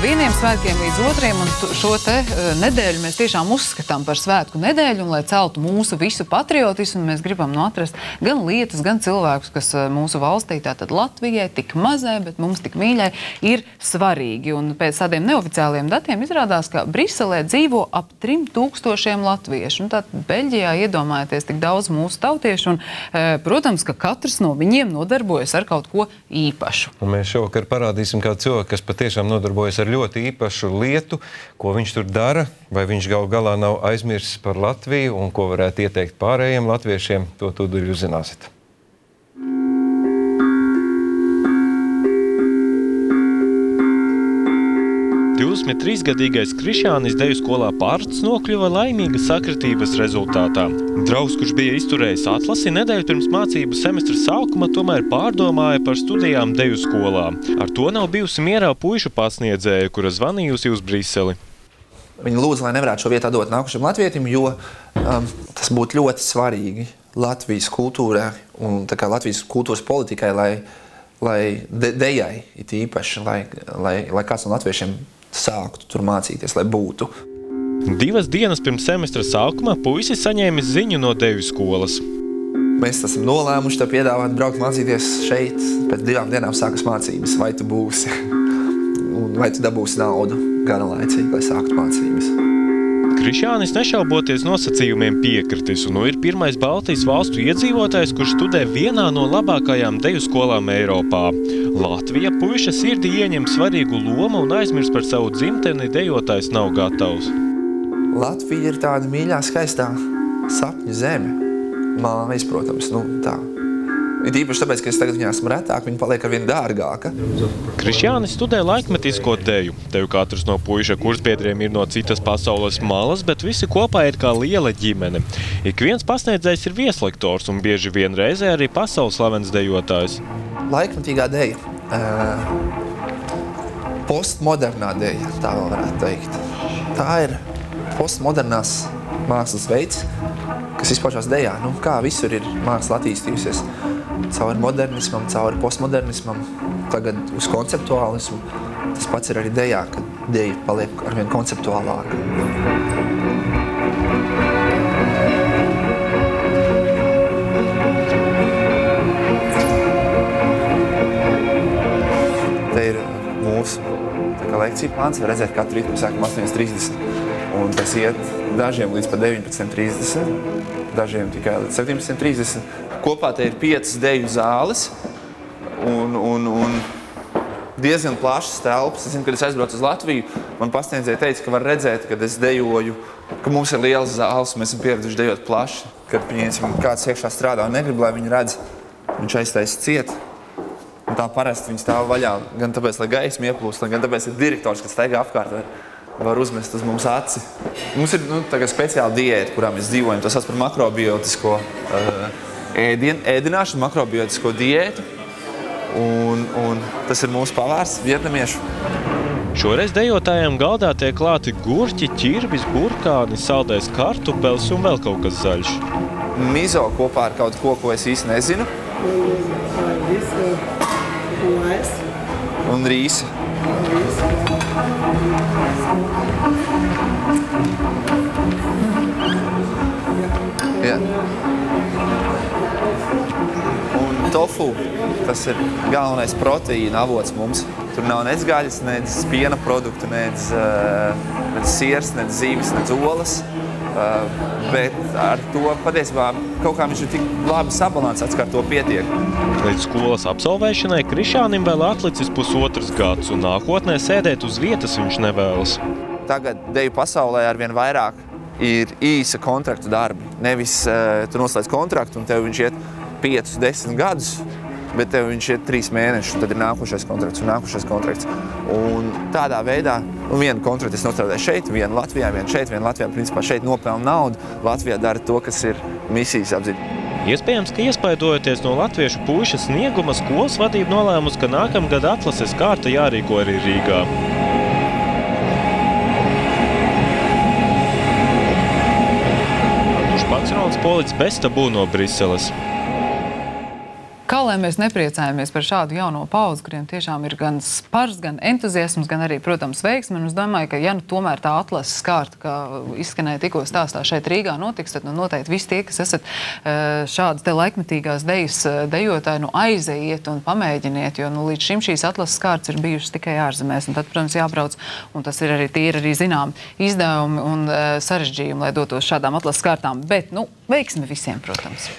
vieniem svētkiem līdz otriem, un šo te nedēļu mēs tiešām uzskatām par svētku nedēļu, un lai celtu mūsu visu patriotismu, mēs gribam atrast gan lietas, gan cilvēkus, kas mūsu valstī, tātad Latvijai, tik mazai, bet mums tik mīļai, ir svarīgi. Un pēc tādiem neoficiāliem datiem izrādās, ka Briselē dzīvo ap 3000 latviešu. Un tātad Beļģijā iedomājieties tik daudz mūsu tautiešu, un, protams, ka katrs no viņiem nodarbojas ar kaut ko īpašu. Un mēs šovakar parādīsim kādu cilvēku, kas patiešām nodarbojas ar ļoti īpašu lietu, ko viņš tur dara, vai viņš galu galā nav aizmirsis par Latviju un ko varētu ieteikt pārējiem latviešiem, to tūdaļ jūs zināsiet. Trīsgadīgais Krišjānis deju skolā Pārts nokļuva laimīga sakritības rezultātā. Draugs, kurš bija izturējis atlasi nedēļu pirms mācību semestra sākuma, tomēr pārdomāja par studijām deju skolā. Ar to nav bijusi mierā puišu pasniedzēja, kura zvanījusi uz Briseli. Viņi lūdza, lai nevarētu šo vietā dot nākušam latvietim, jo tas būtu ļoti svarīgi Latvijas kultūrai un tā kā Latvijas kultūras politikai, lai dejai it īpaši, lai kāds no latviešiem sāktu tur mācīties, lai būtu. 2 dienas pirms semestra sākuma puisis saņēmis ziņu no deju skolas. Mēs esam nolēmuši tev piedāvāt braukt mācīties šeit. Pēc 2 dienām sākas mācības. Vai tu būsi? Un vai tu dabūsi naudu gana laicīgi, lai sāktu mācības? Krišjānis nešauboties nosacījumiem piekritis un ir pirmais Baltijas valstu iedzīvotājs, kurš studē vienā no labākajām deju skolām Eiropā. Latvija puiša sirdī ieņem svarīgu lomu un aizmirst par savu dzimteni dejotājs nav gatavs. Latvija ir tāda mīļā, skaistā sapņu zeme. Mājas, protams, tā. Ir īpaši tāpēc, ka es tagad viņā esmu retāk, viņa paliek arvien dārgāka. Krišjānis studē laikmetisko deju. Tev katrs no puiša kursbiedriem ir no citas pasaules malas, bet visi kopā ir kā liela ģimene. Ik viens pasniedzējs ir vieslektors un bieži vien reizē arī pasaules slavens dejotājs. Laikmetīgā deja, postmodernā deja, tā vēl varētu teikt. Tā ir postmodernās mākslas veids, kas izpaužās dejā. Kā visur ir māksla attīstījusies. Cauri modernismam, cauri postmodernismam, tagad uz konceptuālismu. Tas pats ir arī dejā, kad deja paliek arvien konceptuālāka. Te ir mūsu lekciju plāns. Var redzēt, katru rītu mēs sākam 8:30. Un tas iet dažiem līdz pat 19:30, dažiem tikai līdz 17:30. Kopā te ir 5 deju zāles un diezgan plašas telpas. Es zinu, kad es aizbraucu uz Latviju, man pasniedzēja teica, ka var redzēt, kad es dejoju, ka mums ir lielas zāles, un mēs esam pieraduši dejot plaši. Kad kāds iekšā strādā un negrib, lai viņi redz, viņš aiztaisa ciet. Un tā parasti viņi stāv vaļā, gan tāpēc, lai gaisma ieplūst, gan tāpēc, ka direktors, kad staigā apkārt, var uzmest uz mums aci. Mums ir tagad speciāla diēta, kurā mēs dzīvojam. Tas sauc par makrobiotisko ēdināšanu, makrobiotisko diētu. Un tas ir mūsu pavārs, vietnamiešu. Šoreiz dejotājiem galdā tiek klāti gurķi, ķirbis, burkāni, saldais kartupels un vēl kaut kas zaļš. Mizo kopā ar kaut ko es īsti nezinu. Un rīsi. Jā. Un tofu, tas ir galvenais proteīna avots mums. Tur nav nec gaļas, nec piena produktu, nec siers, nec zīves, nec olas. Bet ar to patiesībā kaut kā viņš ir tik labi sabalansēts, ka ar to pietiek. Līdz skolas absolvēšanai Krišjānim vēl atlicis pusotrs gads, un nākotnē sēdēt uz vietas viņš nevēlas. Tagad deju pasaulē arvien vairāk ir īsa kontraktu darbi. Nevis tu noslēdz kontraktu un tev viņš iet 5-10 gadus, bet tev viņš iet 3 mēnešus, un tad ir nākošais kontrakts un nākošais kontrakts. Un tādā veidā, vienu kontraktu es nostrādāju šeit, vienu Latvijā, vienu šeit, vienu Latvijā, principā šeit nopelna naudu. Latvijā dara to, kas ir misijas apzīme. Iespējams, ka iespaidojoties no latviešu puiša snieguma, skolas vadība nolēmusi, ka nākamgad atlases kārta jārīko arī Rīgā. Pats Rolands Polics bez tabū no Briseles. Kā lai mēs nepriecājamies par šādu jauno paudzi, kuriem tiešām ir gan spars, gan entuziasms, gan arī, protams, veiksme. Un es domāju, ka ja nu tomēr tā atlases kārta, kā izskanēja tikko stāstā šeit Rīgā notiks, tad noteikti visi tie, kas esat šādas te laikmetīgās dejas dejotāji, aizejiet un pamēģiniet, jo līdz šim šīs atlases kārtas ir bijušas tikai ārzemēs. Un tad, protams, jābrauc, un tas ir arī zinām izdevumi un sarežģījumi, lai dotos šādām atlases kārtām. Bet, veiksmi visiem, protams.